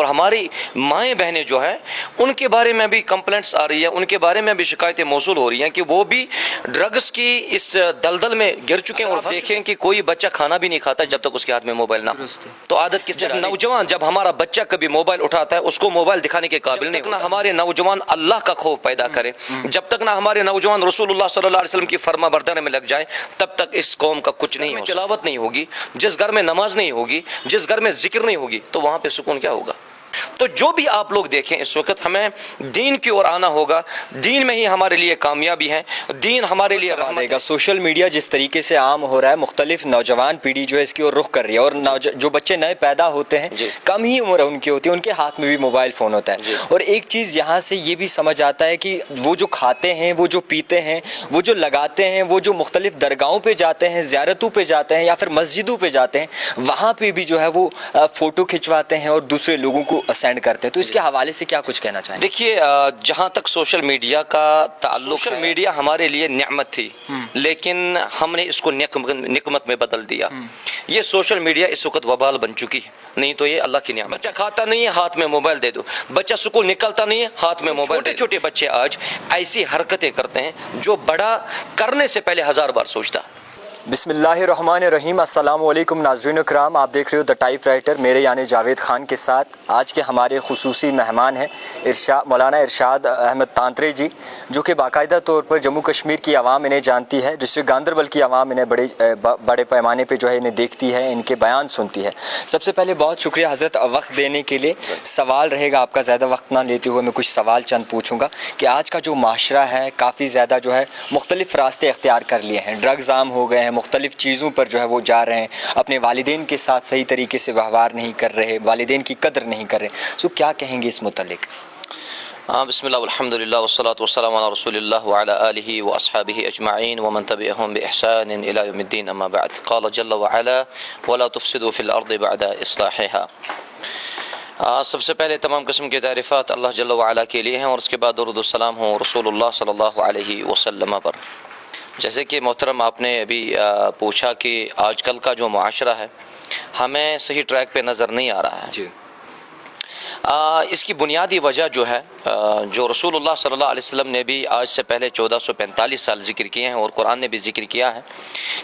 ہماری مائیں بہنیں جو ہیں ان کے بارے میں بھی کمپلینٹس آ رہی ہیں، ان کے بارے میں بھی شکایتیں موصول ہو رہی ہیں کہ وہ بھی ڈرگس کی اس دلدل میں گر چکے ہیں. اور دیکھیں کہ کوئی بچہ کھانا بھی نہیں کھاتا جب تک اس کے ہاتھ میں موبائل نہ ہو. تو عادت کس نے ڈالی؟ نوجوان جب ہمارا بچہ کبھی موبائل اٹھاتا ہے اس کو موبائل دکھانے کے قابل نہیں ہوتا. ہمارے نوجوان اللہ کا خوف پیدا کرے، جب تک نہ ہمارے نوجوان رسول اللہ صلی اللہ علیہ وسلم کی فرما برداری میں لگ جائے تب تک اس قوم کا کچھ نہیں ہو. تلاوت نہیں ہوگی، جس گھر میں نماز نہیں ہوگی، جس گھر میں ذکر نہیں ہوگی، تو وہاں پہ سکون کیا ہوگا؟ تو جو بھی آپ لوگ دیکھیں اس وقت ہمیں دین کی اور آنا ہوگا. دین میں ہی ہمارے لیے کامیابی ہے، دین ہمارے لیے رحمت ہے. سوشل میڈیا جس طریقے سے عام ہو رہا ہے، مختلف نوجوان پیڑھی جو ہے اس کی اور رخ کر رہی ہے، اور جو بچے نئے پیدا ہوتے ہیں کم ہی عمر ان کی ہوتی ہے، ان کے ہاتھ میں بھی موبائل فون ہوتا ہے. اور ایک چیز یہاں سے یہ بھی سمجھ آتا ہے کہ وہ جو کھاتے ہیں، وہ جو پیتے ہیں، وہ جو لگاتے ہیں، وہ جو مختلف درگاہوں پہ جاتے ہیں، زیارتوں پہ جاتے ہیں یا پھر مسجدوں پہ جاتے ہیں، وہاں پہ بھی جو ہے وہ فوٹو کھنچواتے ہیں اور دوسرے لوگوں کو سینڈ کرتے ہیں. تو اس کے حوالے سے کیا کچھ کہنا چاہیں؟ دیکھیے، جہاں تک سوشل میڈیا کا تعلق، سوشل میڈیا ہمارے لیے نعمت تھی لیکن ہم نے اس کو نقمت میں بدل دیا. یہ سوشل میڈیا اس وقت وبال بن چکی ہے، نہیں تو یہ اللہ کی نعمت. بچہ کھاتا نہیں ہے، ہاتھ میں موبائل دے دو. بچہ اسکول نکلتا نہیں ہے، ہاتھ میں موبائل. چھوٹے چھوٹے بچے آج ایسی حرکتیں کرتے ہیں جو بڑا کرنے سے پہلے 1000 بار سوچتا. بسم اللہ الرحمن الرحیم. السلام علیکم ناظرین کرام، آپ دیکھ رہے ہو دا ٹائپ رائٹر، میرے یعنی جاوید خان کے ساتھ. آج کے ہمارے خصوصی مہمان ہیں مولانا ارشاد احمد تانترے جی، جو کہ باقاعدہ طور پر جموں کشمیر کی عوام انہیں جانتی ہے، ڈسٹرکٹ گاندربل کی عوام انہیں بڑے پیمانے پہ جو ہے انہیں دیکھتی ہے، ان کے بیان سنتی ہے. سب سے پہلے بہت شکریہ حضرت وقت دینے کے لیے. سوال رہے گا آپ کا، زیادہ وقت نہ لیتے ہوئے میں کچھ سوال چند پوچھوں گا کہ آج کا جو معاشرہ ہے کافی زیادہ جو ہے مختلف راستے اختیار کر لیے ہیں، ڈرگز عام ہو گئے ہیں، مختلف چیزوں پر جو ہے وہ جا رہے ہیں، اپنے والدین کے ساتھ صحیح طریقے سے ویوہار نہیں کر رہے، والدین کی قدر نہیں کر رہے. سو کیا کہیں گے اس متعلق؟ بسم اللہ والحمد للہ والصلاة والسلام علی رسول اللہ وعلی آلہ واصحابہ اجمعین ومن تبعہم بإحسان الی یوم الدین. اما بعد، قال جل وعلا ولا تفسدوا فی الارض بعد اصلاحها. سب سے پہلے تمام قسم کی تعریفات اللہ جل وعلا کے لیے ہیں، اور اس کے بعد درود السلام ہوں رسول اللہ صلی اللہ علیہ وسلم پر. جیسے کہ محترم آپ نے ابھی پوچھا کہ آج کل کا جو معاشرہ ہے ہمیں صحیح ٹریک پہ نظر نہیں آ رہا ہے. جی. اس کی بنیادی وجہ جو ہے جو رسول اللہ صلی اللہ علیہ وسلم نے بھی آج سے پہلے 1445 سال ذکر کیے ہیں اور قرآن نے بھی ذکر کیا ہے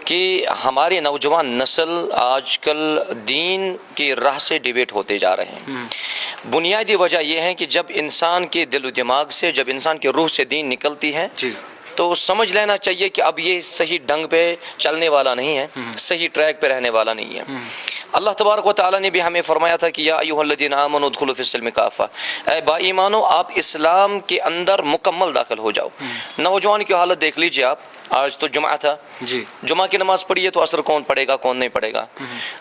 کہ ہماری نوجوان نسل آج کل دین کی راہ سے ڈیویٹ ہوتے جا رہے ہیں. بنیادی وجہ یہ ہے کہ جب انسان کے دل و دماغ سے، جب انسان کے روح سے دین نکلتی ہے تو سمجھ لینا چاہیے کہ اب یہ صحیح ڈنگ پہ چلنے والا نہیں ہے، صحیح ٹریک پہ رہنے والا نہیں ہے. اللہ تبارک و تعالیٰ نے بھی ہمیں فرمایا تھا کہ یا ایھا الذین آمنوا ادخلوا فی السلم کافہ، اے با ایمانو آپ اسلام کے اندر مکمل داخل ہو جاؤ. نوجوان کی حالت دیکھ لیجیے آپ. آج تو جمعہ تھا، جمعہ کی نماز پڑھی ہے تو عصر کون پڑھے گا کون نہیں پڑھے گا.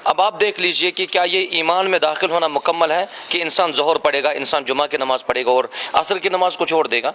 اب آپ دیکھ لیجئے کہ کیا یہ ایمان میں داخل ہونا مکمل ہے کہ انسان ظہر پڑھے گا، انسان جمعہ کی نماز پڑھے گا اور عصر کی نماز کو چھوڑ دے گا.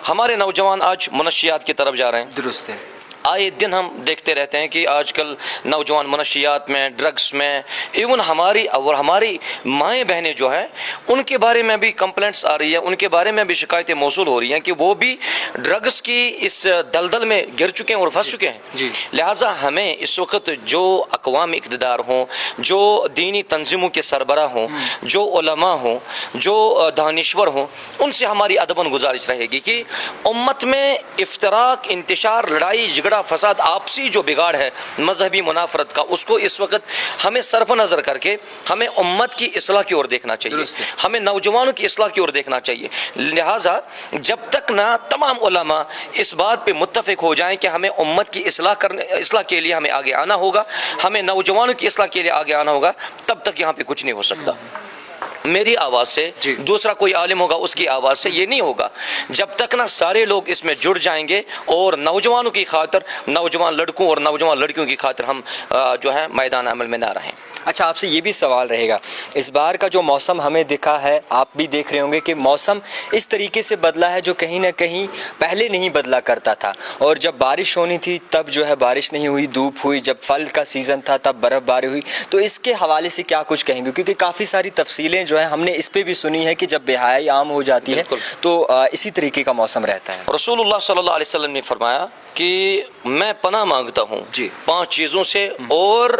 ہمارے نوجوان آج منشیات کی طرف جا رہے ہیں. درست ہے. آئے دن ہم دیکھتے رہتے ہیں کہ آج کل نوجوان منشیات میں، ڈرگس میں، ایون ہماری مائیں بہنیں جو ہیں ان کے بارے میں بھی کمپلینٹس آ رہی ہیں، ان کے بارے میں بھی شکایتیں موصول ہو رہی ہیں کہ وہ بھی ڈرگس کی اس دلدل میں گر چکے ہیں اور پھنس چکے ہیں. لہٰذا ہمیں اس وقت جو اقوام اقتدار ہوں، جو دینی تنظیموں کے سربراہ ہوں، جو علماء ہوں، جو دانشور ہوں، ان سے ہماری ادباً گزارش رہے گی کہ امت میں افتراق، انتشار، لڑائی جھگڑا، فساد، آپسی جو بگاڑ ہے مذہبی منافرت کا، اس کو اس وقت ہمیں صرف نظر کر کے ہمیں امت کی اصلاح کی اور دیکھنا چاہیے، ہمیں نوجوانوں کی اصلاح کی اور دیکھنا چاہیے. لہٰذا جب تک نہ تمام علماء اس بات پہ متفق ہو جائیں کہ ہمیں امت کی اصلاح کے لیے ہمیں آگے آنا ہوگا، ہمیں نوجوانوں کی اصلاح کے لیے آگے آنا ہوگا، تب تک یہاں پہ کچھ نہیں ہو سکتا. میری آواز سے دوسرا کوئی عالم ہوگا اس کی آواز سے یہ نہیں ہوگا. جب تک نہ سارے لوگ اس میں جڑ جائیں گے اور نوجوانوں کی خاطر، نوجوان لڑکوں اور نوجوان لڑکیوں کی خاطر ہم جو ہے میدان عمل میں نہ رہیں. اچھا، آپ سے یہ بھی سوال رہے گا، اس بار کا جو موسم ہمیں دکھا ہے، آپ بھی دیکھ رہے ہوں گے کہ موسم اس طریقے سے بدلا ہے جو کہیں نہ کہیں پہلے نہیں بدلا کرتا تھا. اور جب بارش ہونی تھی تب جو ہے بارش نہیں ہوئی، دھوپ ہوئی. جب پھل کا سیزن تھا تب برف باری ہوئی. تو اس کے حوالے سے کیا کچھ کہیں گے؟ کیونکہ کافی ساری تفصیلیں جو ہیں ہم نے اس پہ بھی سنی ہے کہ جب بہائی عام ہو جاتی ہے تو اسی طریقے کا موسم رہتا ہے. رسول اللہ صلی اللہ علیہ وسلم نے فرمایا کہ میں پناہ مانگتا ہوں 5 چیزوں سے، اور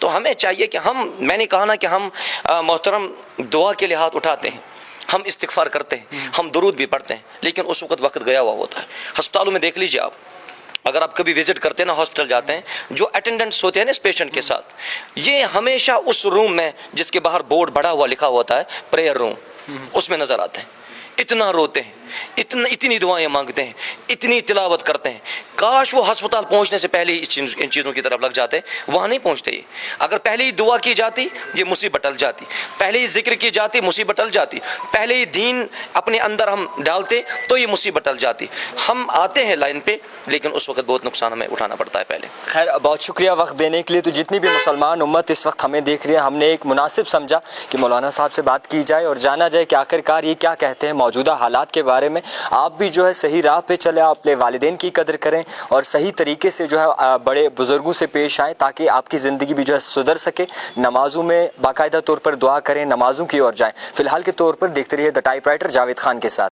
تو ہمیں چاہیے کہ میں نے کہا نا کہ ہم محترم دعا کے لیے ہاتھ اٹھاتے ہیں، ہم استغفار کرتے ہیں، ہم درود بھی پڑھتے ہیں، لیکن اس وقت گیا ہوا ہوتا ہے۔ ہسپتالوں میں دیکھ لیجیے آپ، اگر آپ کبھی وزٹ کرتے ہیں نا، ہاسپٹل جاتے ہیں، جو اٹینڈنٹس ہوتے ہیں نا اس پیشنٹ کے ساتھ، یہ ہمیشہ اس روم میں جس کے باہر بورڈ بڑا ہوا لکھا ہوتا ہے پریئر روم، اس میں نظر آتے ہیں، اتنا روتے ہیں، اتنی دعائیں مانگتے ہیں، اتنی تلاوت کرتے ہیں۔ کاش وہ ہسپتال پہنچنے سے پہلے ہی ان چیزوں کی طرف لگ جاتے، وہاں نہیں پہنچتے یہ۔ اگر پہلے ہی دعا کی جاتی یہ مصیبت ٹل جاتی، پہلے ہی ذکر کی جاتی مصیبت ٹل جاتی، پہلے ہی دین اپنے اندر ہم ڈالتے تو یہ مصیبت ٹل جاتی۔ ہم آتے ہیں لائن پہ، لیکن اس وقت بہت نقصان ہمیں اٹھانا پڑتا ہے پہلے۔ خیر، بہت شکریہ وقت دینے کے لیے۔ تو جتنی بھی مسلمان امت اس وقت ہمیں دیکھ رہی ہے، ہم نے ایک مناسب سمجھا کہ مولانا صاحب سے بات کی جائے اور جانا جائے کہ آخرکار یہ کیا کہتے ہیں موجودہ حالات کے بارے میں۔ آپ بھی جو ہے صحیح راہ پہ چلے، آپ اپنے والدین کی قدر کریں اور صحیح طریقے سے جو ہے بڑے بزرگوں سے پیش آئیں تاکہ آپ کی زندگی بھی جو ہے سدھر سکے۔ نمازوں میں باقاعدہ طور پر دعا کریں، نمازوں کی اور جائیں۔ فی الحال کے طور پر دیکھتے رہیے the type writer Javed Khan کے ساتھ۔